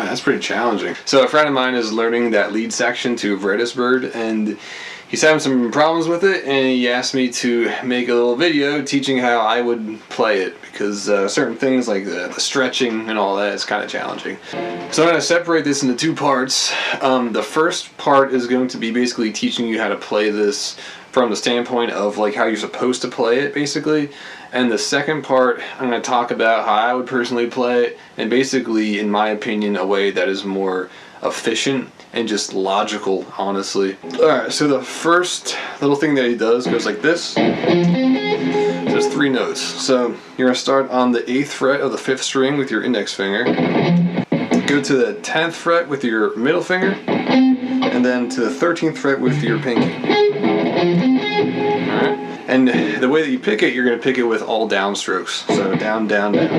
That's pretty challenging. So a friend of mine is learning that lead section to Vredesbyrd, and he's having some problems with it, and he asked me to make a little video teaching how I would play it, because certain things like the stretching and all that is kind of challenging. So I'm going to separate this into two parts. The first part is going to be basically teaching you how to play this from the standpoint of like how you're supposed to play it, basically. And the second part, I'm going to talk about how I would personally play it, and basically, in my opinion, a way that is more efficient and just logical, honestly. Alright, so the first little thing that he does goes like this. There's 3 notes. So you're going to start on the 8th fret of the 5th string with your index finger. Go to the 10th fret with your middle finger. And then to the 13th fret with your pinky. Alright. And the way that you pick it, you're going to pick it with all down strokes. So down, down, down.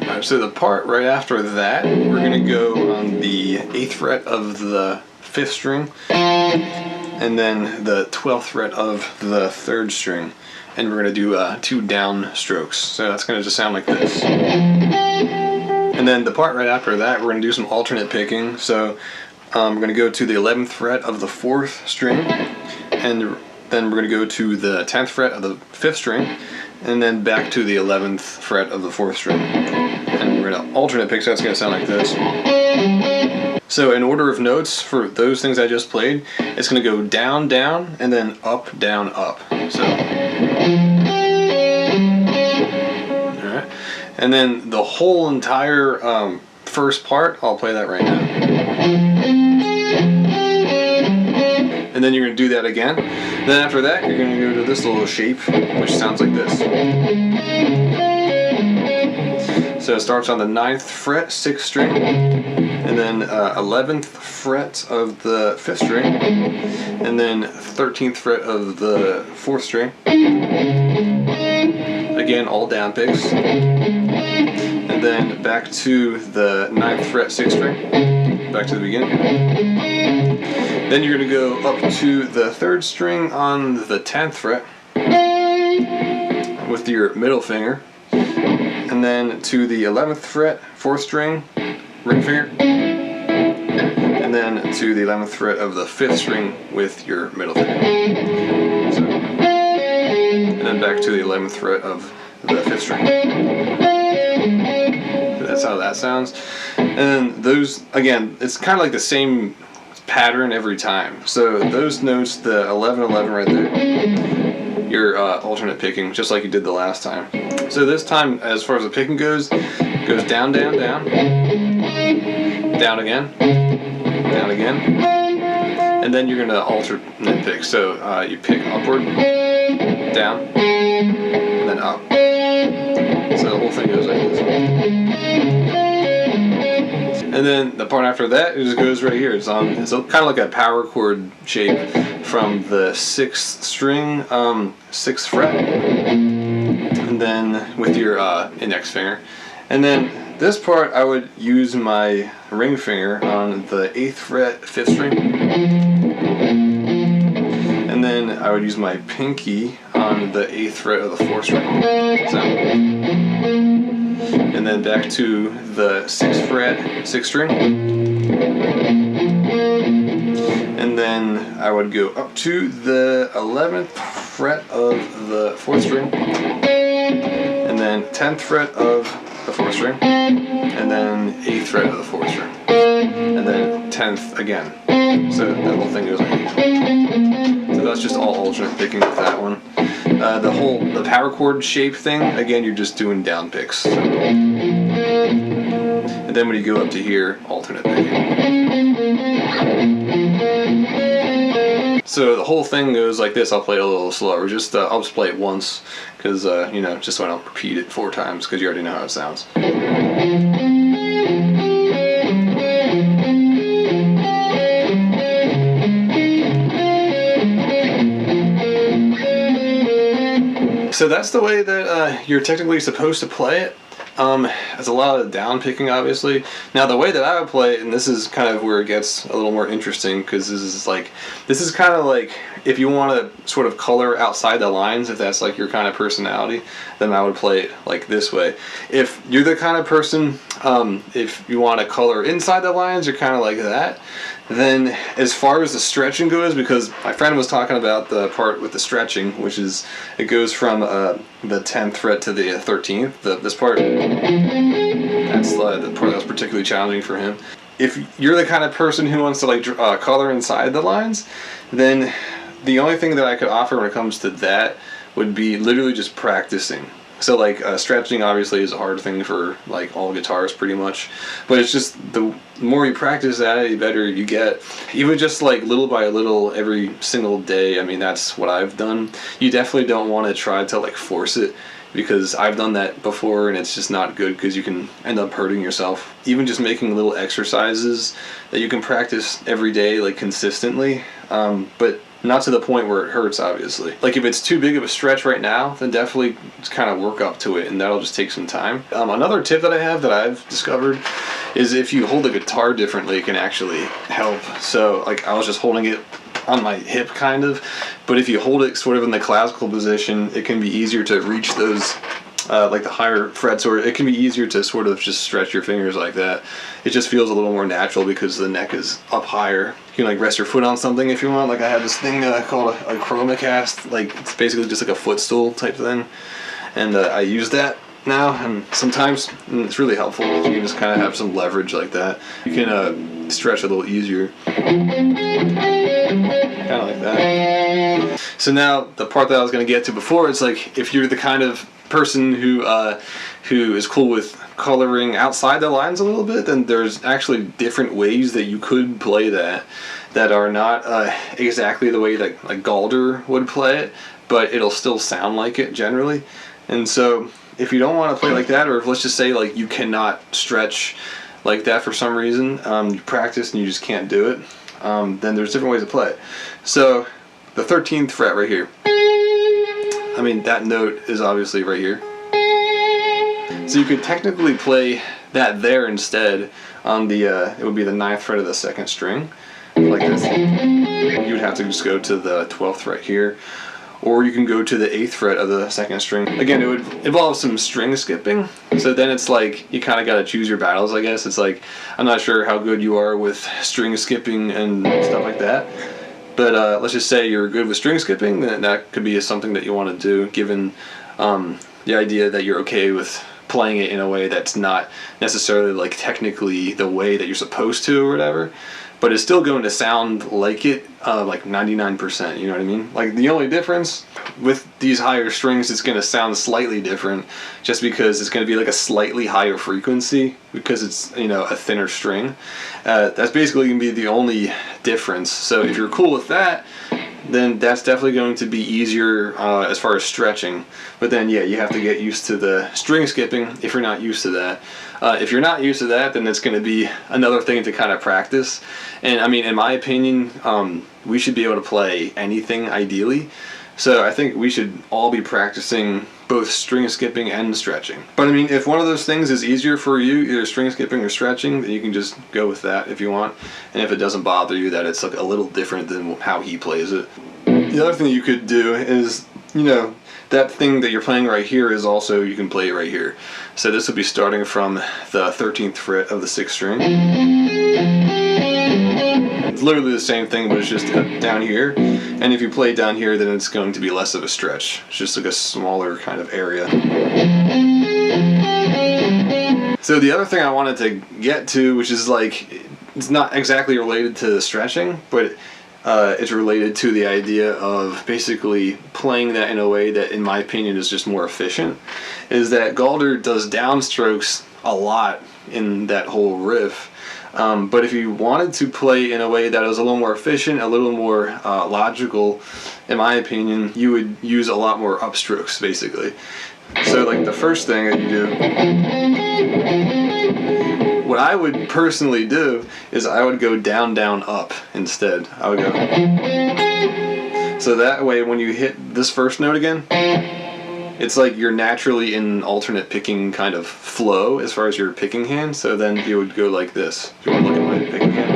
Alright, so the part right after that, we're going to go on the 8th fret of the 5th string, and then the 12th fret of the 3rd string. And we're going to do 2 down strokes. So that's going to just sound like this. And then the part right after that, we're going to do some alternate picking. So we're going to go to the 11th fret of the 4th string, and then we're going to go to the 10th fret of the 5th string, and then back to the 11th fret of the 4th string. And we're going to alternate pick, so that's going to sound like this. So in order of notes for those things I just played, it's going to go down, down, and then up, down, up. So, alright. And then the whole entire first part, I'll play that right now. And then you're going to do that again. Then after that, you're going to go to this little shape, which sounds like this. So it starts on the 9th fret, 6th string, and then 11th fret of the 5th string, and then 13th fret of the 4th string. Again, all down picks. And then back to the 9th fret, 6th string, back to the beginning. Then you're going to go up to the 3rd string on the 10th fret with your middle finger, and then to the 11th fret, 4th string, ring finger, and then to the 11th fret of the 5th string with your middle finger. So, and then back to the 11th fret of the 5th string. That's how that sounds. And then those, again, it's kind of like the same pattern every time. So those notes, the 11, 11 right there, you're alternate picking, just like you did the last time. So this time, as far as the picking goes down, down, down, down again, down again, and then you're going to alternate pick. So you pick upward, down, and then up. So the whole thing goes like this. And then the part after that, it just goes right here. It's kind of like a power chord shape from the 6th string, 6th fret, and then with your index finger. And then this part, I would use my ring finger on the 8th fret, 5th string, and then I would use my pinky on the 8th fret of the 4th string. So, and then back to the 6th fret, 6th string, and then I would go up to the 11th fret of the 4th string, and then 10th fret of the 4th string, and then 8th fret of the 4th string, and then 10th again. So that whole thing goes like this. So that's just all alternate picking with that one. The power chord shape thing, again, you're just doing down picks. So. And then when you go up to here, alternate picking. So the whole thing goes like this. I'll play it a little slower. I'll just play it once, because just so I don't repeat it 4 times, because you already know how it sounds. So that's the way that you're technically supposed to play it. It's a lot of down picking, obviously. Now, the way that I would play it, and this is kind of where it gets a little more interesting, because this is kind of like if you want to sort of color outside the lines, if that's like your kind of personality, then I would play it like this way. If you're the kind of person, if you want to color inside the lines, you're kind of like that. Then as far as the stretching goes, because my friend was talking about the part with the stretching, which is, it goes from the 10th fret to the 13th, this part, that's the part that was particularly challenging for him. If you're the kind of person who wants to like color inside the lines, then the only thing that I could offer when it comes to that would be literally just practicing. So like stretching obviously is a hard thing for like all guitars pretty much, but it's just the more you practice at it, the better you get. Even just like little by little every single day. I mean, that's what I've done. You definitely don't want to try to like force it, because I've done that before and it's just not good, because you can end up hurting yourself. Even just making little exercises that you can practice every day like consistently, but not to the point where it hurts, obviously. Like if it's too big of a stretch right now, then definitely just kind of work up to it, and that'll just take some time. Another tip that I have that I've discovered is if you hold the guitar differently, it can actually help. So like I was just holding it on my hip kind of, but if you hold it sort of in the classical position, it can be easier to reach those like the higher frets, or it can be easier to sort of just stretch your fingers like that. It just feels a little more natural because the neck is up higher. You can like rest your foot on something if you want. Like I have this thing called a chromacast. Like it's basically just like a footstool type thing, and I use that now, and sometimes it's really helpful. You can just kind of have some leverage like that. You can stretch a little easier, kind of like that. So now the part that I was going to get to before, it's like if you're the kind of person who is cool with coloring outside the lines a little bit, then there's actually different ways that you could play that are not exactly the way that like Galder would play it, but it'll still sound like it generally. And so if you don't want to play like that, or if let's just say like you cannot stretch like that for some reason, you practice and you just can't do it, then there's different ways to play it. So the 13th fret right here, I mean, that note is obviously right here. So you could technically play that there instead on the, it would be the 9th fret of the 2nd string, like this. You would have to just go to the 12th fret here, or you can go to the 8th fret of the 2nd string. Again, it would involve some string skipping, so then it's like, you kind of got to choose your battles, I guess. It's like, I'm not sure how good you are with string skipping and stuff like that. But let's just say you're good with string skipping, then that could be something that you want to do, given the idea that you're okay with playing it in a way that's not necessarily like technically the way that you're supposed to or whatever, but it's still going to sound like it, like 99%, you know what I mean? Like the only difference with these higher strings, it's going to sound slightly different just because it's going to be like a slightly higher frequency because it's, you know, a thinner string. That's basically going to be the only difference. So if you're cool with that, then that's definitely going to be easier as far as stretching. But then, yeah, you have to get used to the string skipping if you're not used to that. If you're not used to that, then it's going to be another thing to kind of practice. And I mean, in my opinion, we should be able to play anything ideally. So I think we should all be practicing both string skipping and stretching. But I mean, if one of those things is easier for you, either string skipping or stretching, then you can just go with that if you want. And if it doesn't bother you that it's like a little different than how he plays it. The other thing you could do is, you know, that thing that you're playing right here is also, you can play it right here. So this would be starting from the 13th fret of the 6th string. It's literally the same thing, but it's just down here. And if you play down here, then it's going to be less of a stretch. It's just like a smaller kind of area. So the other thing I wanted to get to, which is like, it's not exactly related to the stretching, but it's related to the idea of basically playing that in a way that, in my opinion, is just more efficient, is that Galder does downstrokes a lot in that whole riff. But if you wanted to play in a way that was a little more efficient, a little more logical, in my opinion, you would use a lot more upstrokes, basically. So like the first thing that you do, what I would personally do is I would go down, down, up instead. I would go. So that way when you hit this first note again, it's like you're naturally in alternate picking kind of flow as far as your picking hand, so then you would go like this. If you want to look at my picking hand.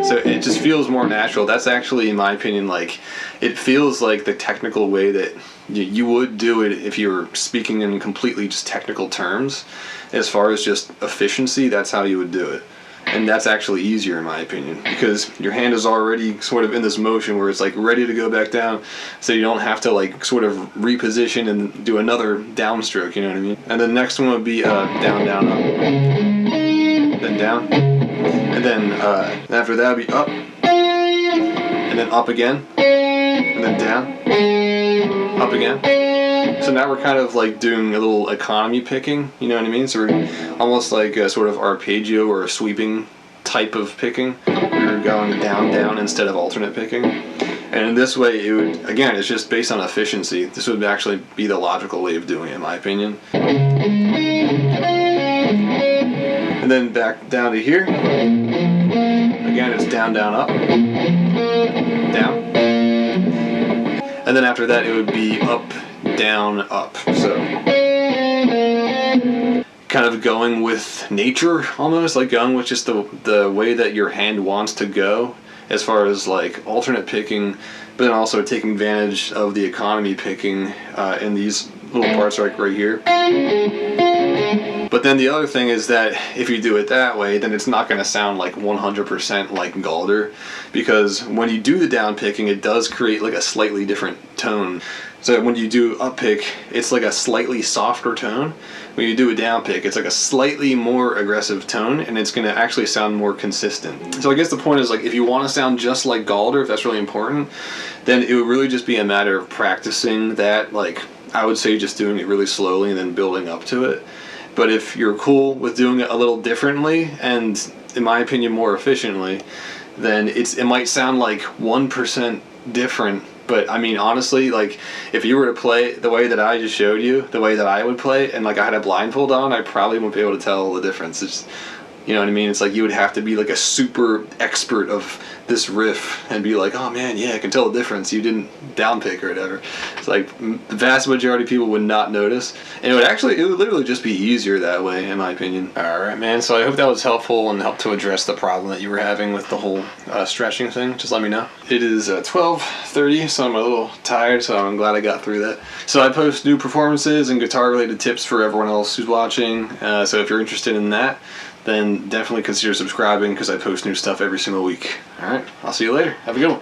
So it just feels more natural. That's actually, in my opinion, like, it feels like the technical way that you would do it if you were speaking in completely just technical terms. As far as just efficiency, that's how you would do it. And that's actually easier in my opinion, because your hand is already sort of in this motion where it's like ready to go back down, so you don't have to like sort of reposition and do another downstroke, you know what I mean? And the next one would be down, down, up, then down, and then after that would be up, and then up again, and then down, up again. So now we're kind of like doing a little economy picking, you know what I mean? So we're almost like a sort of arpeggio or a sweeping type of picking. We're going down, down instead of alternate picking. And in this way, it would, again, it's just based on efficiency. This would actually be the logical way of doing it, in my opinion. And then back down to here. Again, it's down, down, up, down. And then after that, it would be up, down, up. So kind of going with nature almost, like going with just the way that your hand wants to go as far as like alternate picking, but then also taking advantage of the economy picking in these little parts like right here. But then the other thing is that if you do it that way, then it's not going to sound like 100% like Galder, because when you do the down picking, it does create like a slightly different tone. So when you do up pick, it's like a slightly softer tone. When you do a down pick, it's like a slightly more aggressive tone, and it's going to actually sound more consistent. So I guess the point is, like, if you want to sound just like Galder, if that's really important, then it would really just be a matter of practicing that. Like, I would say just doing it really slowly and then building up to it. But if you're cool with doing it a little differently, and in my opinion more efficiently, then it might sound like 1% different. But I mean, honestly, like, if you were to play the way that I just showed you, the way that I would play, and like I had a blindfold on, I probably wouldn't be able to tell the difference. It's, you know what I mean? It's like you would have to be like a super expert of this riff and be like, oh man, yeah, I can tell the difference. You didn't downpick or whatever. It's like the vast majority of people would not notice. And it would literally just be easier that way, in my opinion. Alright, man, so I hope that was helpful and helped to address the problem that you were having with the whole stretching thing. Just let me know. It is 12:30, so I'm a little tired, so I'm glad I got through that. So I post new performances and guitar-related tips for everyone else who's watching. So if you're interested in that, then definitely consider subscribing, because I post new stuff every single week. Alright, I'll see you later. Have a good one.